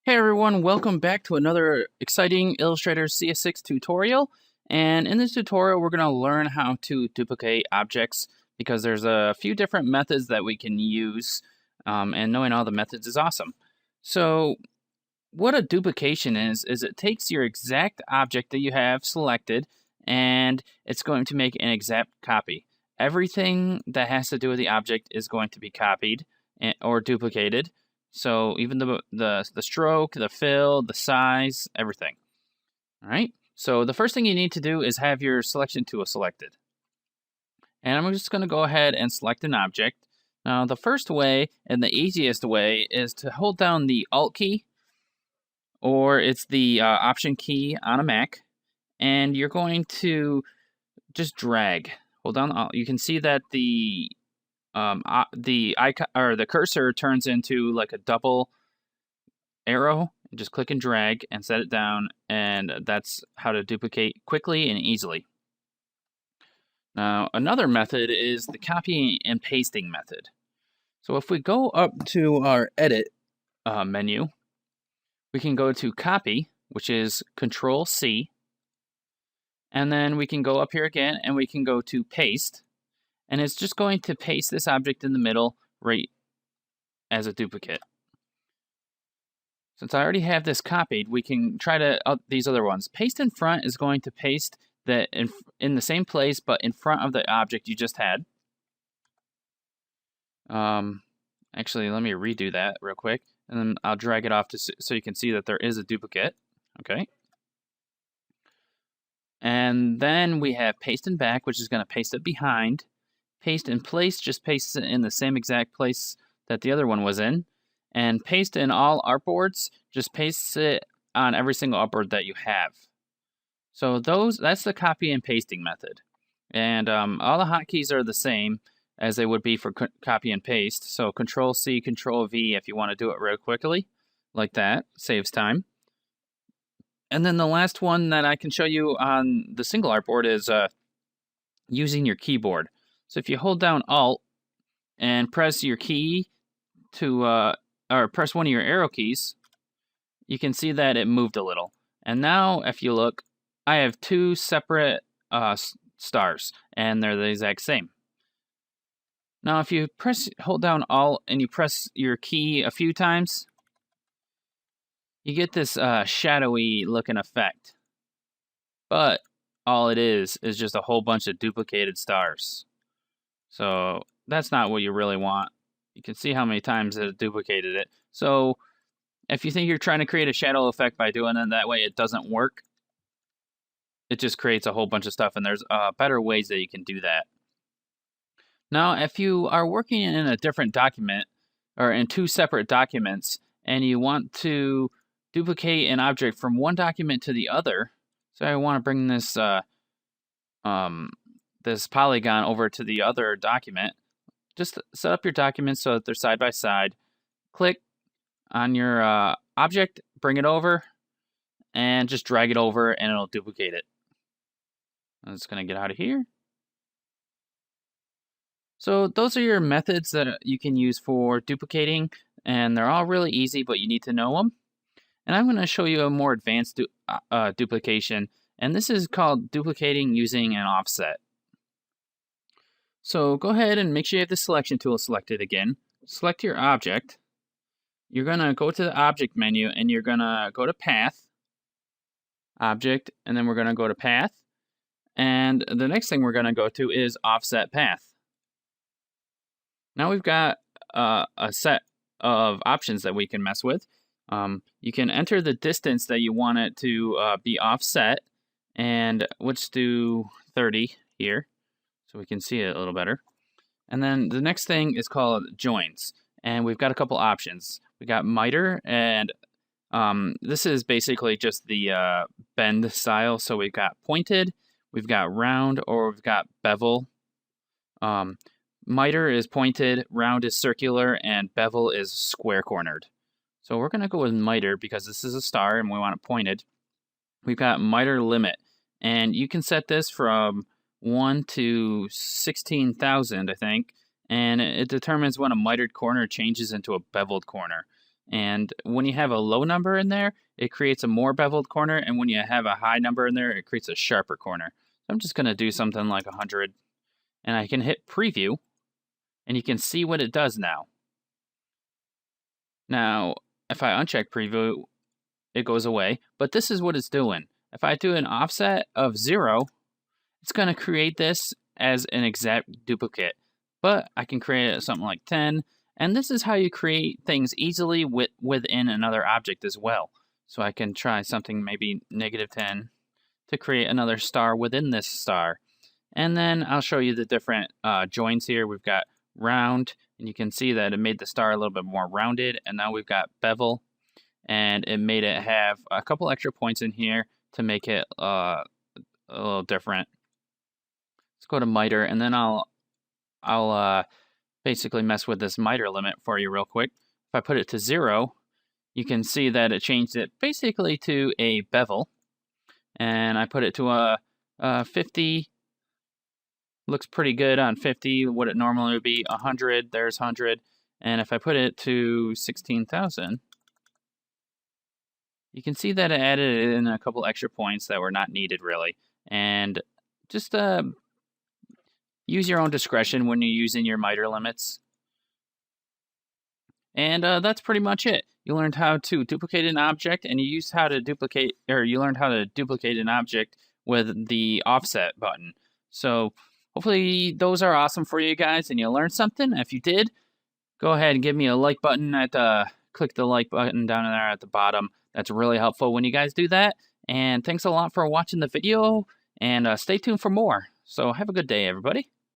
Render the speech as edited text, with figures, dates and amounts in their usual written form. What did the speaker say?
Hey everyone, welcome back to another exciting Illustrator CS6 tutorial. And in this tutorial, we're going to learn how to duplicate objects because there's a few different methods that we can use, and knowing all the methods is awesome. So what a duplication is it takes your exact object that you have selected and it's going to make an exact copy. Everything that has to do with the object is going to be copied or duplicated. So even the stroke, the fill, the size, everything. All right. So the first thing you need to do is have your selection tool selected. And I'm just going to go ahead and select an object. Now the first way and the easiest way is to hold down the Alt key, or it's the Option key on a Mac, and you're going to just drag. Hold down Alt. You can see that the icon or the cursor turns into like a double arrow. Just click and drag and set it down, and that's how to duplicate quickly and easily. Now, another method is the copying and pasting method. So if we go up to our Edit menu, we can go to Copy, which is Control C, and then we can go up here again and we can go to Paste, and it's just going to paste this object in the middle right as a duplicate. Since I already have this copied, we can try to these other ones. Paste in front is going to paste that in the same place, but in front of the object you just had. Actually, let me redo that real quick, and then I'll drag it off so you can see that there is a duplicate. Okay. And then we have paste in back, which is going to paste it behind. Paste in place just pastes it in the same exact place that the other one was in. And paste in all artboards just pastes it on every single artboard that you have. So that's the copy and pasting method. And all the hotkeys are the same as they would be for copy and paste. So Control C, Control V if you want to do it real quickly, like that, saves time. And then the last one that I can show you on the single artboard is using your keyboard. So if you hold down Alt and press your key to, or press one of your arrow keys, you can see that it moved a little. And now if you look, I have two separate stars, and they're the exact same. Now if you hold down Alt and you press your key a few times, you get this shadowy looking effect. But all it is just a whole bunch of duplicated stars. So that's not what you really want. You can see how many times it duplicated it. So if you think you're trying to create a shadow effect by doing it that way, it doesn't work. It just creates a whole bunch of stuff, and there's better ways that you can do that. Now, if you are working in a different document, or in two separate documents, and you want to duplicate an object from one document to the other, so I want to bring this this polygon over to the other document, just set up your documents so that they're side by side. Click on your object, bring it over, and just drag it over and it'll duplicate it. I'm just going to get out of here. So those are your methods that you can use for duplicating, and they're all really easy, but you need to know them. And I'm going to show you a more advanced duplication, and this is called duplicating using an offset. So go ahead and make sure you have the selection tool selected again. Select your object. You're going to go to the object menu, and you're going to go to Path, Object, and then we're going to go to Path. And the next thing we're going to go to is Offset Path. Now we've got a set of options that we can mess with. You can enter the distance that you want it to be offset, and let's do 30 here so we can see it a little better. And then the next thing is called joins, and we've got a couple options. We got miter, and this is basically just the bend style. So we've got pointed, we've got round, or we've got bevel. Miter is pointed, round is circular, and bevel is square-cornered. So we're going to go with miter because this is a star and we want it pointed. We've got miter limit, and you can set this from 1 to 16,000, I think, and it determines when a mitered corner changes into a beveled corner. And when you have a low number in there, it creates a more beveled corner, and when you have a high number in there, it creates a sharper corner. So I'm just going to do something like 100, and I can hit preview, and you can see what it does now. Now, if I uncheck preview, it goes away, but this is what it's doing. If I do an offset of 0, it's going to create this as an exact duplicate, but I can create something like 10, and this is how you create things easily within another object as well. So I can try something maybe -10 to create another star within this star. And then I'll show you the different joins here. We've got round, and you can see that it made the star a little bit more rounded, and now we've got bevel, and it made it have a couple extra points in here to make it a little different. Let's go to miter, and then I'll basically mess with this miter limit for you real quick. If I put it to 0, you can see that it changed it basically to a bevel, and I put it to a 50. Looks pretty good on 50, what it normally would be. 100, there's 100, and if I put it to 16,000, you can see that it added in a couple extra points that were not needed really. And just use your own discretion when you're using your miter limits. And that's pretty much it. You learned how to duplicate an object, and you learned how to duplicate an object with the offset button. So hopefully those are awesome for you guys, and you learned something. If you did, go ahead and give me a like button click the like button down there at the bottom. That's really helpful when you guys do that. And thanks a lot for watching the video, and stay tuned for more. So have a good day, everybody.